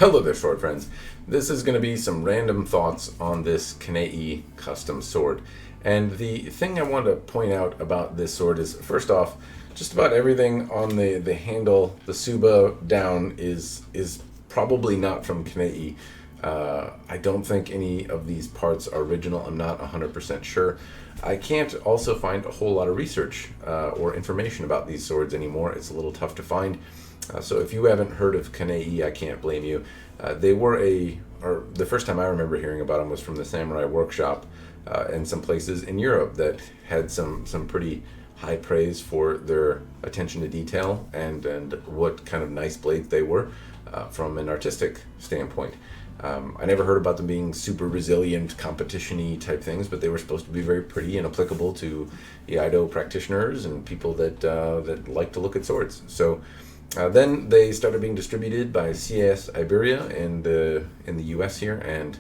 Hello there, sword friends. This is going to be some random thoughts on this Kaneie custom sword. And the thing I want to point out about this sword is, first off, just about everything on the handle, the tsuba down, is probably not from Kaneie. I don't think any of these parts are original. I'm not 100% sure. I can't also find a whole lot of research or information about these swords anymore. It's a little tough to find. So if you haven't heard of Kaneie, I can't blame you. They were the first time I remember hearing about them was from the Samurai Workshop and some places in Europe that had some pretty high praise for their attention to detail and what kind of nice blades they were from an artistic standpoint. I never heard about them being super resilient, competition-y type things, but they were supposed to be very pretty and applicable to the Iaido practitioners and people that like to look at swords. So then they started being distributed by CAS Iberia in the US here, and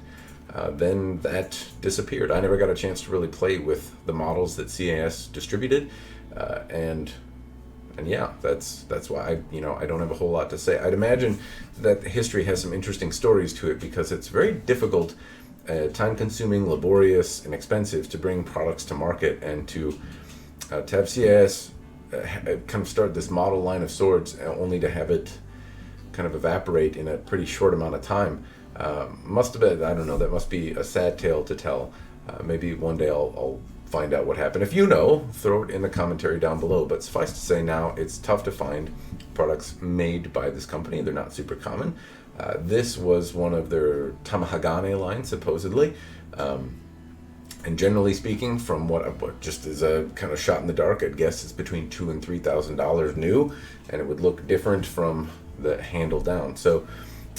then that disappeared. I never got a chance to really play with the models that CAS distributed, and yeah, that's why I don't have a whole lot to say. I'd imagine that history has some interesting stories to it because it's very difficult, time-consuming, laborious, and expensive to bring products to market, and to have CAS kind of start this model line of swords only to have it kind of evaporate in a pretty short amount of time. Must have been, I don't know, that must be a sad tale to tell. Maybe one day I'll find out what happened. If you know, throw it in the commentary down below. But suffice to say, now it's tough to find products made by this company. They're not super common. This was one of their Tamahagane lines, supposedly. And generally speaking, from what just as a kind of shot in the dark, I'd guess it's between $2,000 and $3,000 new, and it would look different from the handle down. So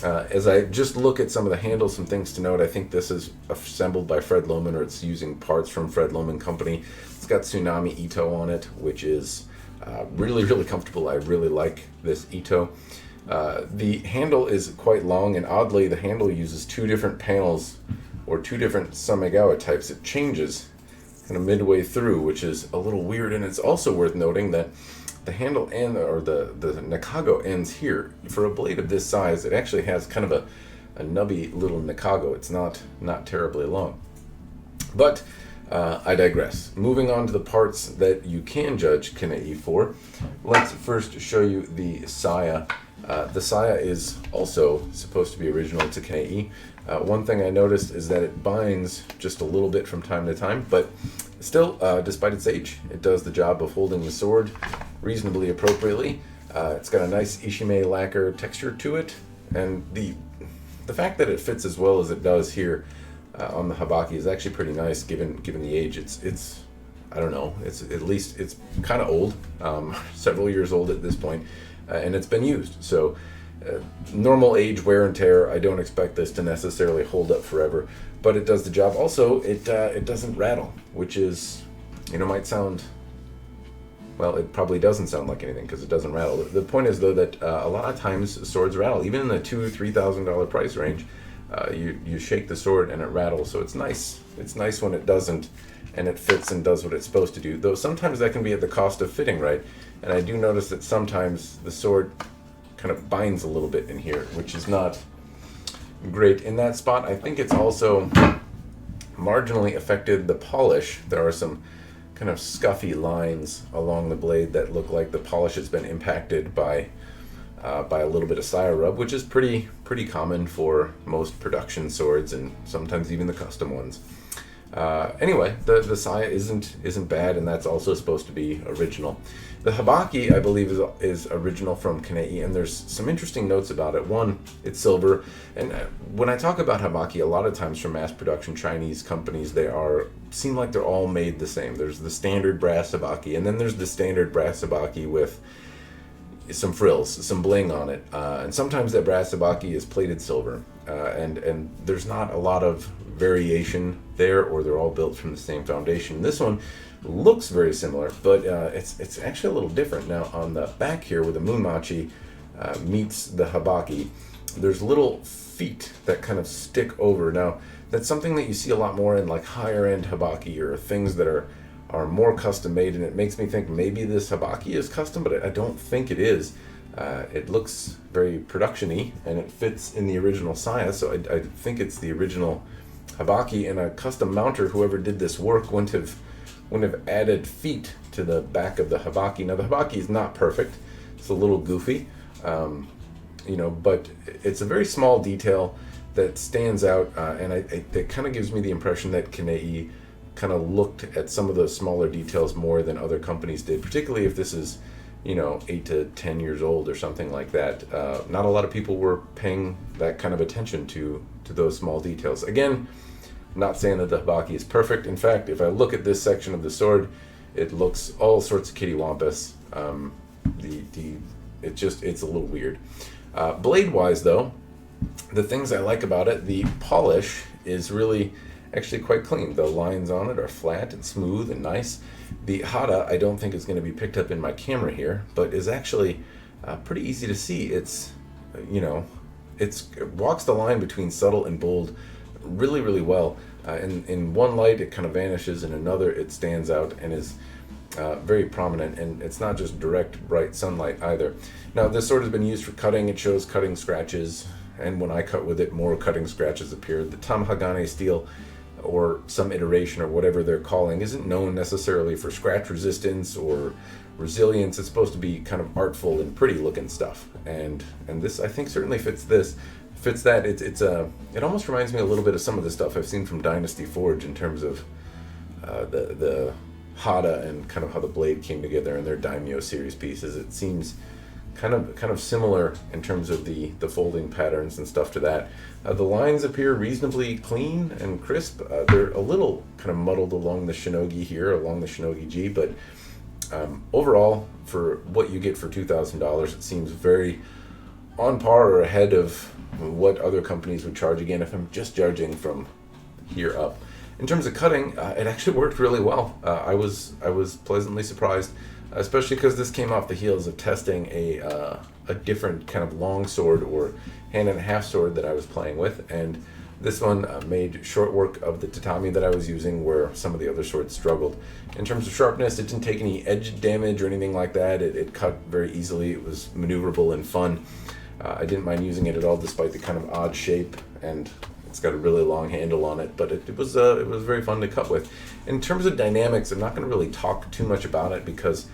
as I just look at some of the handles, some things to note, I think this is assembled by Fred Lohman, or it's using parts from Fred Lohman Company. It's got Tsunami Ito on it, which is really, really comfortable. I really like this Ito. The handle is quite long, and oddly, the handle uses two different panels or two different Samegawa types. It changes kind of midway through, which is a little weird. And it's also worth noting that the handle end, or the Nakago ends here. For a blade of this size, it actually has kind of a nubby little Nakago. It's not terribly long. But I digress. Moving on to the parts that you can judge Kaneie for, let's first show you the saya. The saya is also supposed to be original to Kaneie. One thing I noticed is that it binds just a little bit from time to time, but still, despite its age, it does the job of holding the sword reasonably appropriately. It's got a nice Ishime lacquer texture to it, and the fact that it fits as well as it does here on the habaki is actually pretty nice given the age. It's I don't know, it's at least it's kind of old, several years old at this point, and it's been used. So normal age wear and tear, I don't expect this to necessarily hold up forever, but it does the job. Also, it doesn't rattle, which is, might sound, well, it probably doesn't sound like anything because it doesn't rattle. The point is, though, that a lot of times swords rattle, even in the $2,000-$3,000 price range. You shake the sword and it rattles, so it's nice. It's nice when it doesn't, and it fits and does what it's supposed to do. Though sometimes that can be at the cost of fitting right, and I do notice that sometimes the sword kind of binds a little bit in here, which is not great in that spot. I think it's also marginally affected the polish. There are some kind of scuffy lines along the blade that look like the polish has been impacted by a little bit of saya rub, which is pretty common for most production swords and sometimes even the custom ones. Anyway, the saya isn't bad, and that's also supposed to be original. The habaki, I believe, is original from Kaneie, and there's some interesting notes about it. One, it's silver, and when I talk about habaki, a lot of times from mass production Chinese companies, seem like they're all made the same. There's the standard brass habaki, and then there's the standard brass habaki with some frills, some bling on it, and sometimes that brass habaki is plated silver, and there's not a lot of variation there, or they're all built from the same foundation. This one looks very similar, but it's actually a little different. Now on the back here, where the munmachi meets the habaki, there's little feet that kind of stick over. Now that's something that you see a lot more in like higher end habaki, or things that are more custom made, and it makes me think maybe this habaki is custom, but I don't think it is. It looks very production-y, and it fits in the original saya, so I think it's the original habaki, and a custom mounter, whoever did this work, wouldn't have added feet to the back of the habaki. Now, the habaki is not perfect. It's a little goofy, but it's a very small detail that stands out, and it kind of gives me the impression that Kaneie kind of looked at some of those smaller details more than other companies did, particularly if this is 8 to 10 years old or something like that. Not a lot of people were paying that kind of attention to those small details. Again, I'm not saying that the habaki is perfect. In fact, if I look at this section of the sword, it looks all sorts of kittywampus. It's a little weird. Blade-wise, though, the things I like about it, the polish is really actually quite clean. The lines on it are flat and smooth and nice. The hara, I don't think is going to be picked up in my camera here, but is actually pretty easy to see. It walks the line between subtle and bold really, really well. In one light, it kind of vanishes. In another, it stands out and is very prominent. And it's not just direct, bright sunlight either. Now, this sword has been used for cutting. It shows cutting scratches. And when I cut with it, more cutting scratches appear. The Tamahagane steel, or some iteration or whatever they're calling, isn't known necessarily for scratch resistance or resilience. It's supposed to be kind of artful and pretty looking stuff. And this, I think, certainly fits that. It almost reminds me a little bit of some of the stuff I've seen from Dynasty Forge in terms of the hara and kind of how the blade came together in their Daimyo series pieces. It seems kind of similar in terms of the folding patterns and stuff to that. The lines appear reasonably clean and crisp. They're a little kind of muddled along the shinogi here, along the shinogi G, but overall, for what you get for $2,000, it seems very on par or ahead of what other companies would charge, again, if I'm just judging from here up. In terms of cutting, it actually worked really well. I was pleasantly surprised, especially because this came off the heels of testing a different kind of long sword or hand and a half sword that I was playing with, and this one made short work of the tatami that I was using where some of the other swords struggled. In terms of sharpness, it didn't take any edge damage or anything like that. It cut very easily. It was maneuverable and fun. I didn't mind using it at all, despite the kind of odd shape, and it's got a really long handle on it, but it was very fun to cut with. In terms of dynamics, I'm not going to really talk too much about it because,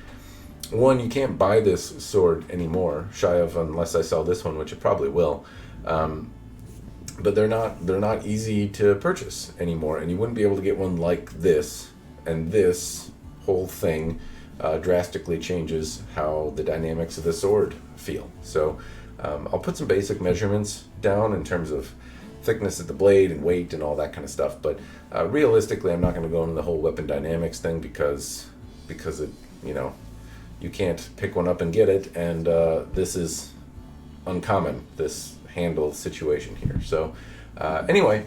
one, you can't buy this sword anymore, shy of unless I sell this one, which I probably will. But they're not easy to purchase anymore, and you wouldn't be able to get one like this. And this whole thing drastically changes how the dynamics of the sword feel. So I'll put some basic measurements down in terms of thickness of the blade and weight and all that kind of stuff. But realistically, I'm not going to go into the whole weapon dynamics thing because it, you can't pick one up and get it, and this is uncommon, this handle situation here. So anyway,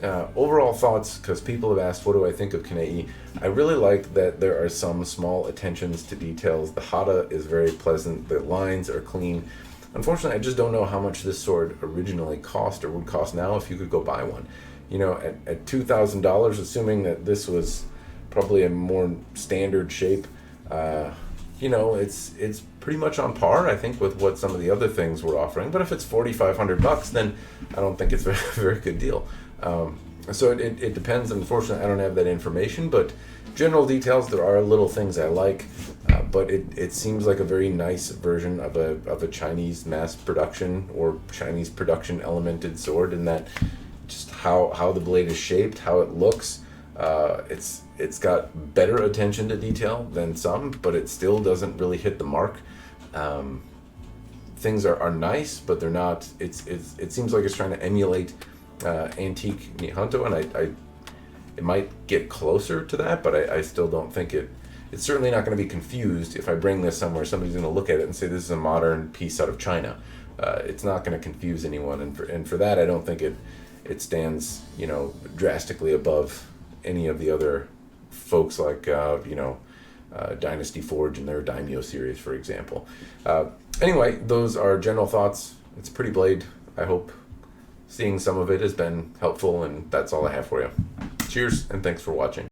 overall thoughts, because people have asked what do I think of Kaneie. I really like that there are some small attentions to details. The hara is very pleasant, the lines are clean. Unfortunately, I just don't know how much this sword originally cost or would cost now if you could go buy one. At $2,000, assuming that this was probably a more standard shape, it's pretty much on par, I think, with what some of the other things we're offering. But if it's $4,500, then I don't think it's a very good deal. So it depends. Unfortunately, I don't have that information, but general details, there are little things I like. But it seems like a very nice version of a Chinese mass production or Chinese production elemented sword, in that just how the blade is shaped, how it looks. It's got better attention to detail than some, but it still doesn't really hit the mark. Things are nice, but they're not. It seems like it's trying to emulate antique Nihonto, and it might get closer to that, but I still don't think it's certainly not going to be confused if I bring this somewhere. Somebody's going to look at it and say this is a modern piece out of China. It's not going to confuse anyone, and for that, I don't think it stands drastically above any of the other folks like Dynasty Forge and their Daimyo series, for example. Anyway, those are general thoughts. It's a pretty blade. I hope seeing some of it has been helpful, and that's all I have for you. Cheers, and thanks for watching.